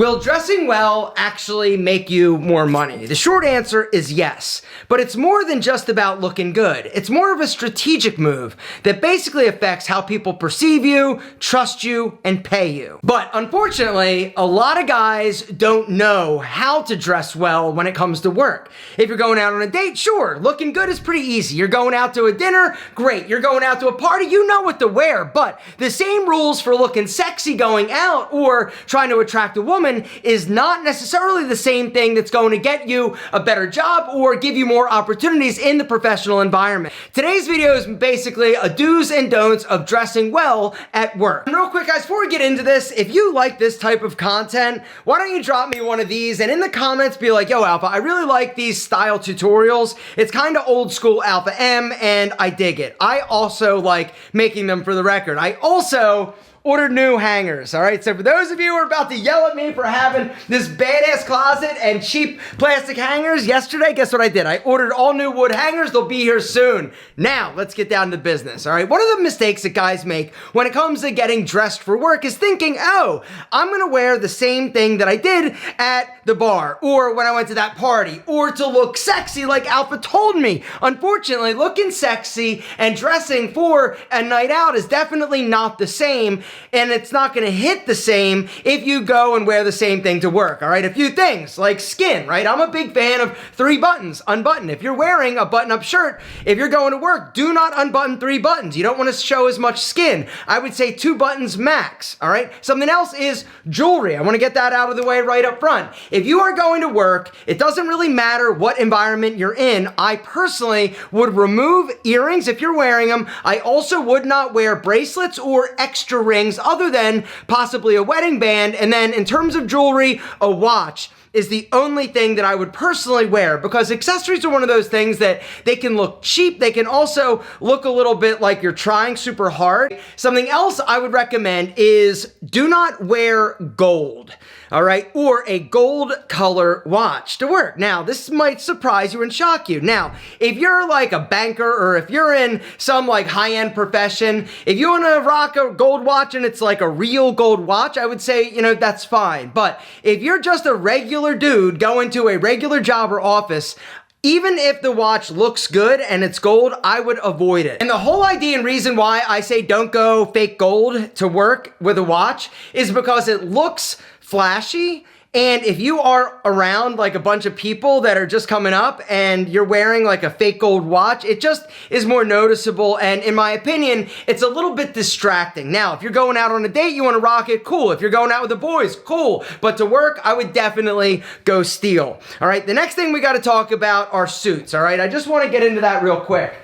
Will dressing well actually make you more money? The short answer is yes, but it's more than just about looking good. It's more of a strategic move that basically affects how people perceive you, trust you, and pay you. But unfortunately, a lot of guys don't know how to dress well when it comes to work. If you're going out on a date, sure, looking good is pretty easy. You're going out to a dinner, great. You're going out to a party, you know what to wear, but the same rules for looking sexy going out or trying to attract a woman is not necessarily the same thing that's going to get you a better job or give you more opportunities in the professional environment. Today's video is basically a do's and don'ts of dressing well at work. And real quick, guys, before we get into this, if you like this type of content, why don't you drop me one of these and in the comments be like, yo, Alpha, I really like these style tutorials. It's kind of old school Alpha M and I dig it. I also like making them, for the record. I also ordered new hangers, all right? So for those of you who are about to yell at me for having this badass closet and cheap plastic hangers, yesterday, guess what I did? I ordered all new wood hangers. They'll be here soon. Now, let's get down to business, all right? One of the mistakes that guys make when it comes to getting dressed for work is thinking, oh, I'm gonna wear the same thing that I did at the bar or when I went to that party or to look sexy like Alpha told me. Unfortunately, looking sexy and dressing for a night out is definitely not the same, and it's not gonna hit the same if you go and wear the same thing to work, all right? A few things, like skin, right? I'm a big fan of 3 buttons, unbutton. If you're wearing a button-up shirt, if you're going to work, do not unbutton 3 buttons. You don't wanna show as much skin. I would say 2 buttons max, all right? Something else is jewelry. I wanna get that out of the way right up front. If you are going to work, it doesn't really matter what environment you're in. I personally would remove earrings if you're wearing them. I also would not wear bracelets or extra rings other than possibly a wedding band. And then in terms of jewelry, a watch is the only thing that I would personally wear, because accessories are one of those things that they can look cheap. They can also look a little bit like you're trying super hard. Something else I would recommend is do not wear gold, all right? Or a gold color watch to work. Now, this might surprise you and shock you. Now, if you're like a banker or if you're in some like high-end profession, if you want to rock a gold watch and it's like a real gold watch, I would say, you know, that's fine. But if you're just a regular dude going to a regular job or office, even if the watch looks good and it's gold, I would avoid it. And the whole idea and reason why I say don't go fake gold to work with a watch is because it looks flashy. And if you are around like a bunch of people that are just coming up and you're wearing like a fake gold watch, it just is more noticeable. And in my opinion, it's a little bit distracting. Now, if you're going out on a date, you want to rock it, cool. If you're going out with the boys, cool. But to work, I would definitely go steel. All right, the next thing we got to talk about are suits. All right, I just want to get into that real quick.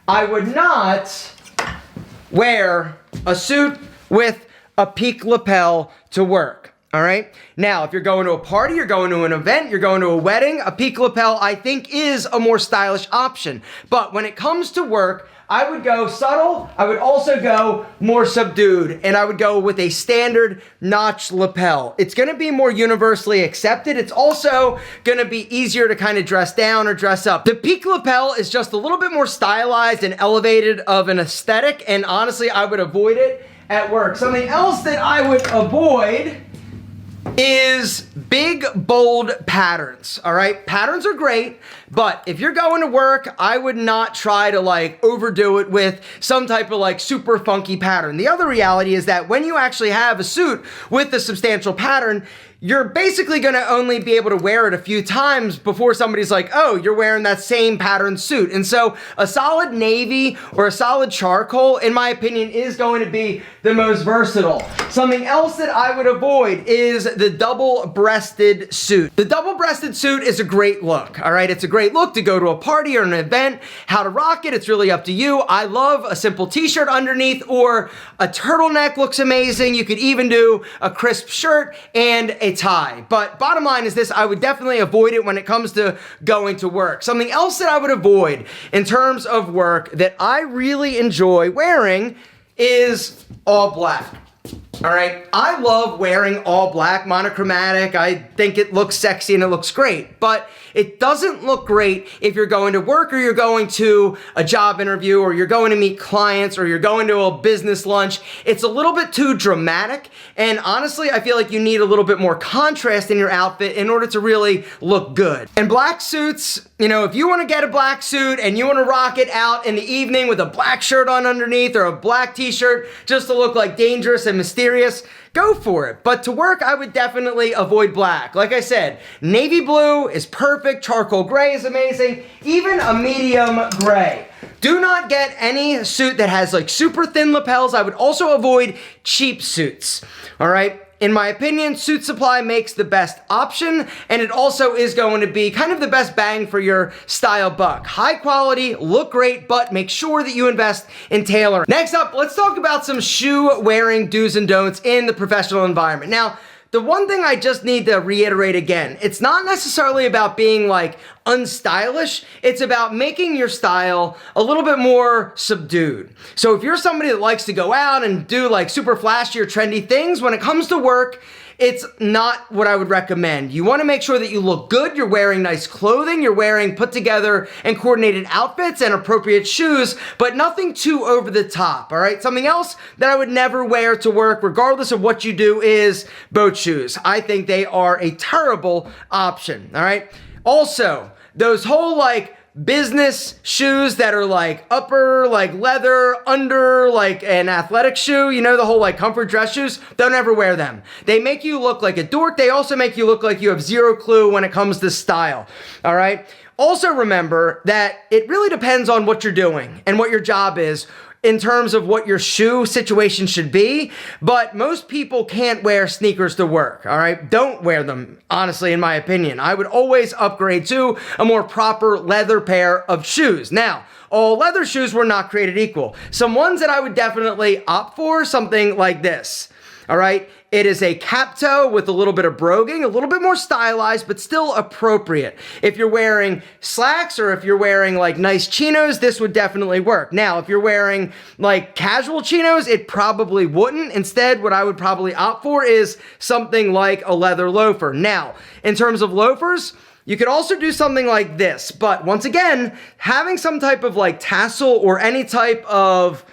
I would not wear a suit with a peak lapel to work. All right. Now, if you're going to a party, you're going to an event, you're going to a wedding, a peak lapel, I think, is a more stylish option. But when it comes to work, I would go subtle. I would also go more subdued, and I would go with a standard notch lapel. It's going to be more universally accepted. It's also going to be easier to kind of dress down or dress up. The peak lapel is just a little bit more stylized and elevated of an aesthetic, and honestly, I would avoid it at work. Something else that I would avoid is big, bold patterns, all right? Patterns are great, but if you're going to work, I would not try to like overdo it with some type of like super funky pattern. The other reality is that when you actually have a suit with a substantial pattern, you're basically gonna only be able to wear it a few times before somebody's like, oh, you're wearing that same pattern suit. And so a solid navy or a solid charcoal, in my opinion, is going to be the most versatile. Something else that I would avoid is the double-breasted suit. The double-breasted suit is a great look, all right? It's a great look to go to a party or an event. How to rock it, it's really up to you. I love a simple t-shirt underneath, or a turtleneck looks amazing. You could even do a crisp shirt and a tie. But bottom line is this, I would definitely avoid it when it comes to going to work. Something else that I would avoid in terms of work that I really enjoy wearing is all black. All right, I love wearing all black, monochromatic. I think it looks sexy and it looks great, but it doesn't look great if you're going to work or you're going to a job interview or you're going to meet clients or you're going to a business lunch. It's a little bit too dramatic, and honestly, I feel like you need a little bit more contrast in your outfit in order to really look good. And black suits, you know, if you want to get a black suit and you want to rock it out in the evening with a black shirt on underneath or a black t-shirt just to look like dangerous and mysterious, go for it. But to work, I would definitely avoid black. Like I said, navy blue is perfect, charcoal gray is amazing, even a medium gray. Do not get any suit that has like super thin lapels. I would also avoid cheap suits, all right? In my opinion, Suit Supply makes the best option, and it also is going to be kind of the best bang for your style buck. High quality, look great, but make sure that you invest in tailoring. Next up, let's talk about some shoe wearing do's and don'ts in the professional environment. Now, the one thing I just need to reiterate again, it's not necessarily about being like unstylish, it's about making your style a little bit more subdued. So if you're somebody that likes to go out and do like super flashy or trendy things, when it comes to work, it's not what I would recommend. You want to make sure that you look good, you're wearing nice clothing, you're wearing put together and coordinated outfits and appropriate shoes, but nothing too over the top, all right? Something else that I would never wear to work, regardless of what you do, is boat shoes. I think they are a terrible option, all right? Also, those whole like business shoes that are like upper like leather, under like an athletic shoe, you know, the whole like comfort dress shoes, don't ever wear them. They make you look like a dork. They also make you look like you have zero clue when it comes to style, all right? Also remember that it really depends on what you're doing and what your job is in terms of what your shoe situation should be, but most people can't wear sneakers to work, all right? Don't wear them, honestly, in my opinion. I would always upgrade to a more proper leather pair of shoes. Now, all leather shoes were not created equal. Some ones that I would definitely opt for, something like this, all right? It is a cap toe with a little bit of broguing, a little bit more stylized, but still appropriate. If you're wearing slacks or if you're wearing like nice chinos, this would definitely work. Now, if you're wearing like casual chinos, it probably wouldn't. Instead, what I would probably opt for is something like a leather loafer. Now, in terms of loafers, you could also do something like this, but once again, having some type of like tassel or any type of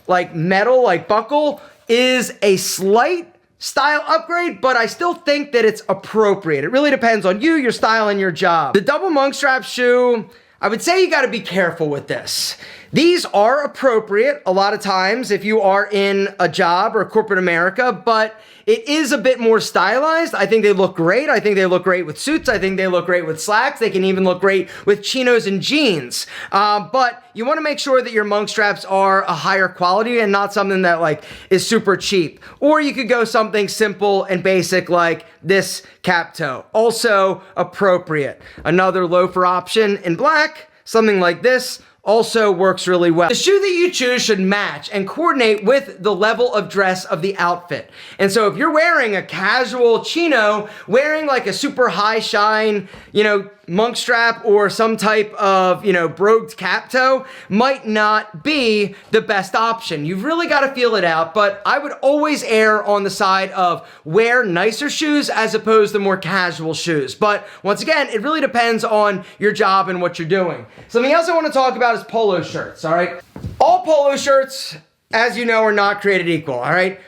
like metal, like buckle, is a slight style upgrade, but I still think that it's appropriate. It really depends on you, your style, and your job. The double monk strap shoe, I would say you gotta be careful with this. These are appropriate a lot of times if you are in a job or corporate America, but it is a bit more stylized. I think they look great. I think they look great with suits. I think they look great with slacks. They can even look great with chinos and jeans. But you want to make sure that your monk straps are a higher quality and not something that like is super cheap. Or you could go something simple and basic like this cap toe. Also appropriate. Another loafer option in black, something like this, also works really well. The shoe that you choose should match and coordinate with the level of dress of the outfit. And so if you're wearing a casual chino, wearing like a super high shine, you know, monk strap or some type of, you know, brogued cap toe might not be the best option. You've really got to feel it out, but I would always err on the side of wear nicer shoes as opposed to more casual shoes. But once again, it really depends on your job and what you're doing. Something else I want to talk about is polo shirts, all right? All polo shirts, as you know, are not created equal, all right?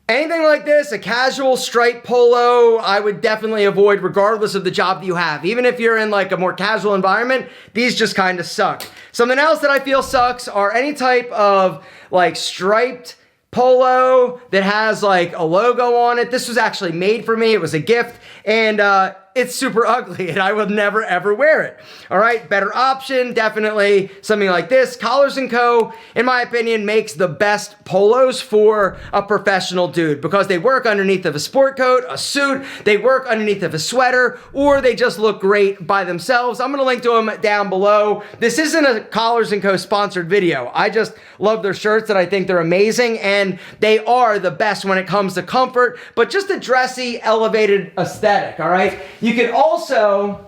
Anything like this, a casual striped polo, I would definitely avoid regardless of the job that you have. Even if you're in like a more casual environment, these just kind of suck. Something else that I feel sucks are any type of like striped polo that has like a logo on it. This was actually made for me. It was a gift, and it's super ugly and I would never ever wear it. All right, better option, definitely something like this. Collars & Co., in my opinion, makes the best polos for a professional dude because they work underneath of a sport coat, a suit, they work underneath of a sweater, or they just look great by themselves. I'm gonna link to them down below. This isn't a Collars & Co. sponsored video. I just love their shirts and I think they're amazing, and they are the best when it comes to comfort, but just a dressy, elevated aesthetic, all right? You can also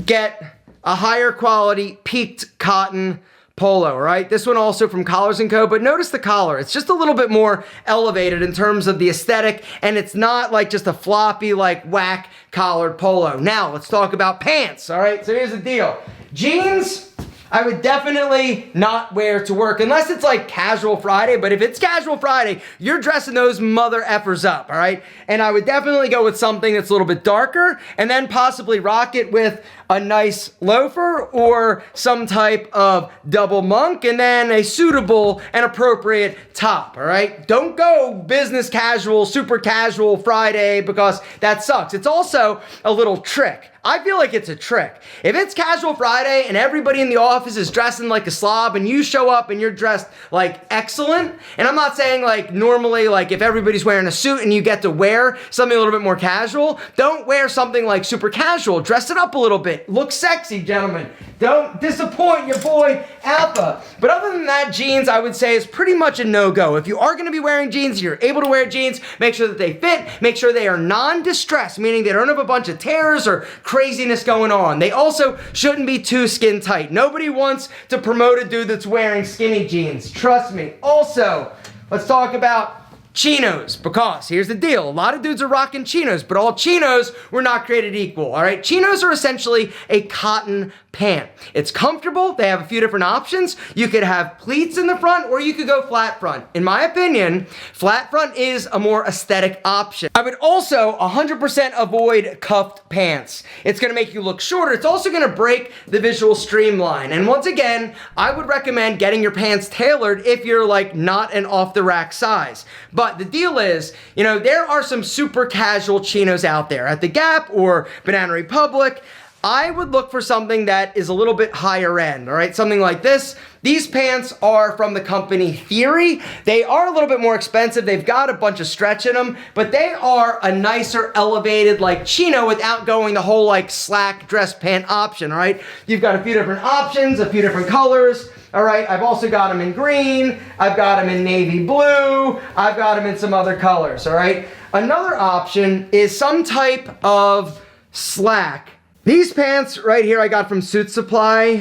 get a higher quality peaked cotton polo, right? This one also from Collars & Co., but notice the collar. It's just a little bit more elevated in terms of the aesthetic, and it's not like just a floppy, like whack collared polo. Now, let's talk about pants, all right? So here's the deal. Jeans, I would definitely not wear to work unless it's like casual Friday, but if it's casual Friday, you're dressing those mother effers up, all right? And I would definitely go with something that's a little bit darker and then possibly rock it with a nice loafer or some type of double monk and then a suitable and appropriate top, all right? Don't go business casual, super casual Friday because that sucks. It's also a little trick. I feel like it's a trick. If it's casual Friday and everybody in the office is dressing like a slob and you show up and you're dressed like excellent, and I'm not saying like normally like if everybody's wearing a suit and you get to wear something a little bit more casual, don't wear something like super casual. Dress it up a little bit. Look sexy, gentlemen. Don't disappoint your boy Alpha. But other than that, jeans I would say is pretty much a no-go. If you are going to be wearing jeans, you're able to wear jeans, make sure that they fit, make sure they are non-distressed, meaning they don't have a bunch of tears or craziness going on. They also shouldn't be too skin tight. Nobody wants to promote a dude that's wearing skinny jeans. Trust me. Also, let's talk about chinos, because here's the deal. A lot of dudes are rocking chinos, but all chinos were not created equal, all right? Chinos are essentially a cotton pant. It's comfortable. They have a few different options. You could have pleats in the front or you could go flat front. In my opinion, flat front is a more aesthetic option. I would also 100% avoid cuffed pants. It's going to make you look shorter. It's also going to break the visual streamline. And once again, I would recommend getting your pants tailored if you're like not an off the rack size. But the deal is, you know, there are some super casual chinos out there at the Gap or Banana Republic. I would look for something that is a little bit higher end, all right? Something like this. These pants are from the company Theory. They are a little bit more expensive. They've got a bunch of stretch in them, but they are a nicer elevated like chino without going the whole like slack dress pant option, all right? You've got a few different options, a few different colors. All right, I've also got them in green, I've got them in navy blue, I've got them in some other colors, all right? Another option is some type of slack. These pants right here I got from Suit Supply.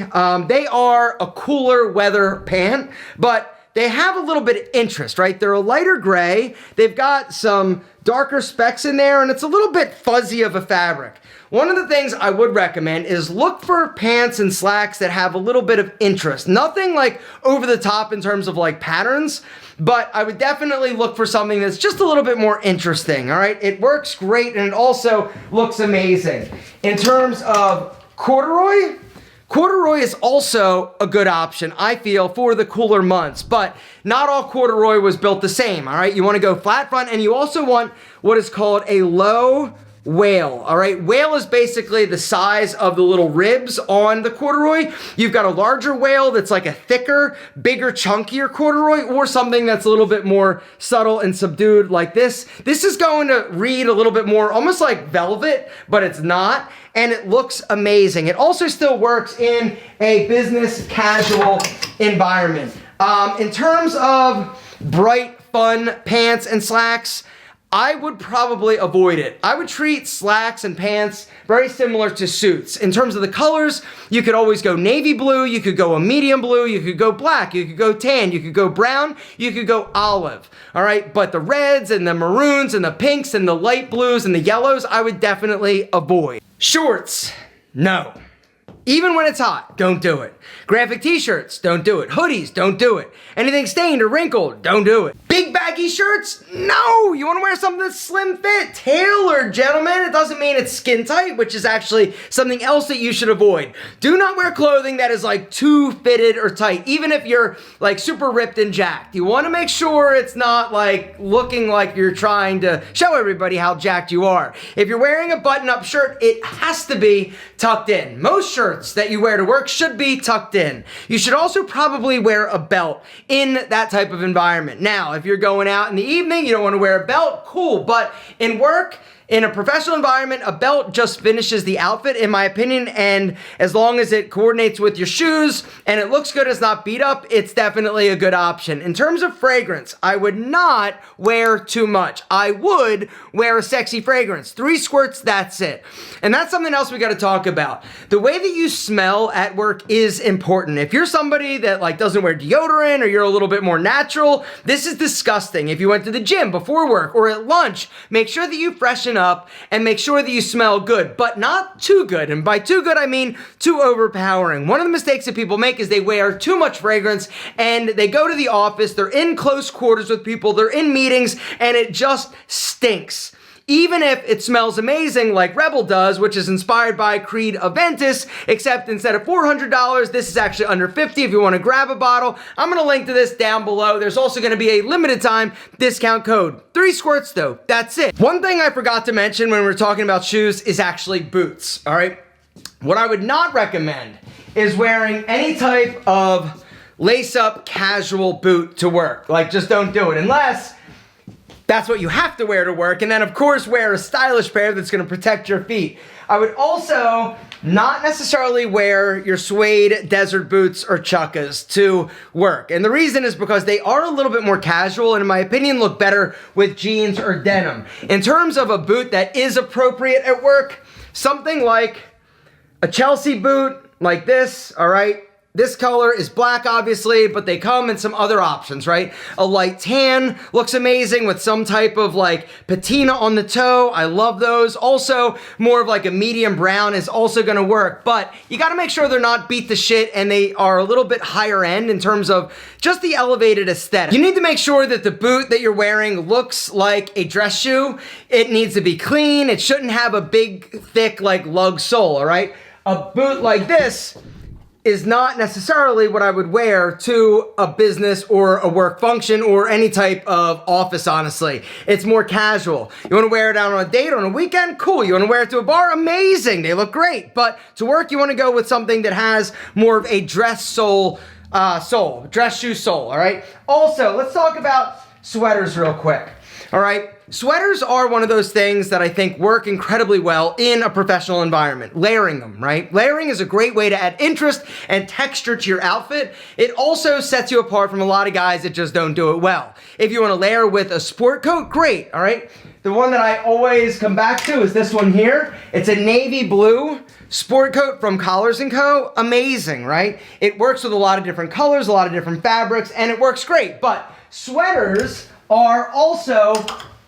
They are a cooler weather pant, but they have a little bit of interest, right? They're a lighter gray, they've got some darker specks in there, and it's a little bit fuzzy of a fabric. One of the things I would recommend is look for pants and slacks that have a little bit of interest. Nothing like over the top in terms of like patterns, but I would definitely look for something that's just a little bit more interesting, all right? It works great and it also looks amazing. In terms of corduroy, corduroy is also a good option, I feel, for the cooler months, but not all corduroy was built the same, all right? You want to go flat front and you also want what is called a low wale, all right? Wale is basically the size of the little ribs on the corduroy. You've got a larger wale that's like a thicker, bigger, chunkier corduroy, or something that's a little bit more subtle and subdued like this. This is going to read a little bit more almost like velvet, but it's not, and it looks amazing. It also still works in a business casual environment. In terms of bright, fun pants and slacks, I would probably avoid it. I would treat slacks and pants very similar to suits. In terms of the colors, you could always go navy blue, you could go a medium blue, you could go black, you could go tan, you could go brown, you could go olive. All right, but the reds and the maroons and the pinks and the light blues and the yellows, I would definitely avoid. Shorts, no. Even when it's hot, don't do it. Graphic t-shirts, don't do it. Hoodies, don't do it. Anything stained or wrinkled, don't do it. Big baggy shirts, no! You wanna wear something that's slim fit, tailored, gentlemen. It doesn't mean it's skin tight, which is actually something else that you should avoid. Do not wear clothing that is like too fitted or tight, even if you're like super ripped and jacked. You wanna make sure it's not like looking like you're trying to show everybody how jacked you are. If you're wearing a button-up shirt, it has to be tucked in. Most shirts that you wear to work should be tucked in. You should also probably wear a belt in that type of environment. Now, if you're going out in the evening, you don't want to wear a belt, cool, but in work, In a professional environment, a belt just finishes the outfit, in my opinion, and as long as it coordinates with your shoes and it looks good, it's not beat up, it's definitely a good option. In terms of fragrance, I would not wear too much. I would wear a sexy fragrance. 3 squirts, that's it. And that's something else we gotta talk about. The way that you smell at work is important. If you're somebody that like doesn't wear deodorant or you're a little bit more natural, this is disgusting. If you went to the gym before work or at lunch, make sure that you freshen up and make sure that you smell good, but not too good. And by too good, I mean too overpowering. One of the mistakes that people make is they wear too much fragrance and they go to the office, they're in close quarters with people, they're in meetings, and it just stinks. Even if it smells amazing like Rebel does, which is inspired by Creed Aventus, except instead of $400, this is actually under $50 if you want to grab a bottle. I'm going to link to this down below. There's also going to be a limited time discount code. 3 squirts though, that's it. One thing I forgot to mention when we were talking about shoes is actually boots, all right? What I would not recommend is wearing any type of lace-up casual boot to work. Like, just don't do it unless that's what you have to wear to work, and then of course wear a stylish pair that's gonna protect your feet. I would also not necessarily wear your suede desert boots or chukkas to work. And the reason is because they are a little bit more casual and in my opinion look better with jeans or denim. In terms of a boot that is appropriate at work, something like a Chelsea boot like this, all right? This color is black, obviously, but they come in some other options, right? A light tan looks amazing with some type of like patina on the toe. I love those. Also, more of like a medium brown is also gonna work, but you gotta make sure they're not beat to shit and they are a little bit higher end in terms of just the elevated aesthetic. You need to make sure that the boot that you're wearing looks like a dress shoe. It needs to be clean. It shouldn't have a big, thick, like lug sole, all right? A boot like this is not necessarily what I would wear to a business or a work function or any type of office, honestly. It's more casual. You wanna wear it out on a date, on a weekend? Cool. You wanna wear it to a bar? Amazing. They look great. But to work, you wanna go with something that has more of a dress dress shoe sole, all right? Also, let's talk about sweaters real quick, all right? Sweaters are one of those things that I think work incredibly well in a professional environment. Layering them, right? Layering is a great way to add interest and texture to your outfit. It also sets you apart from a lot of guys that just don't do it well. If you want to layer with a sport coat, great, all right? The one that I always come back to is this one here. It's a navy blue sport coat from Collars & Co. Amazing, right? It works with a lot of different colors, a lot of different fabrics, and it works great. But sweaters are also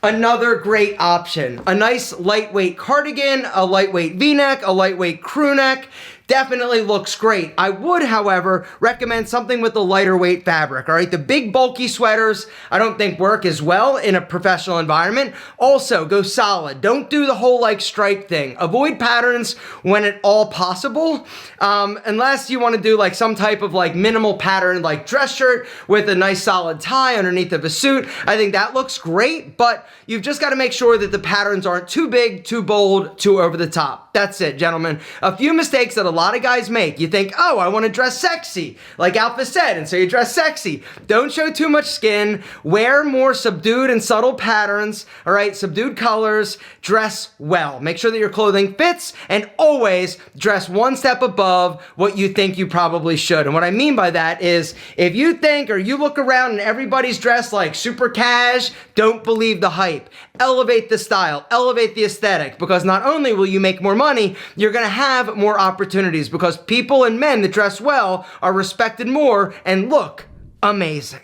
another great option. A nice lightweight cardigan, a lightweight V-neck, a lightweight crew neck, definitely looks great. I would, however, recommend something with a lighter weight fabric, all right? The big bulky sweaters, I don't think work as well in a professional environment. Also, go solid. Don't do the whole like stripe thing. Avoid patterns when at all possible, unless you wanna do like some type of like minimal pattern like dress shirt with a nice solid tie underneath of a suit. I think that looks great, but you've just gotta make sure that the patterns aren't too big, too bold, too over the top. That's it, gentlemen. A few mistakes that a lot of guys make. You think, oh, I want to dress sexy, like Alpha said, and so you dress sexy. Don't show too much skin. Wear more subdued and subtle patterns, all right? Subdued colors. Dress well. Make sure that your clothing fits, and always dress one step above what you think you probably should. And what I mean by that is, if you think or you look around and everybody's dressed like super cash, don't believe the hype. Elevate the style, elevate the aesthetic, because not only will you make more money, you're gonna have more opportunities because people and men that dress well are respected more and look amazing.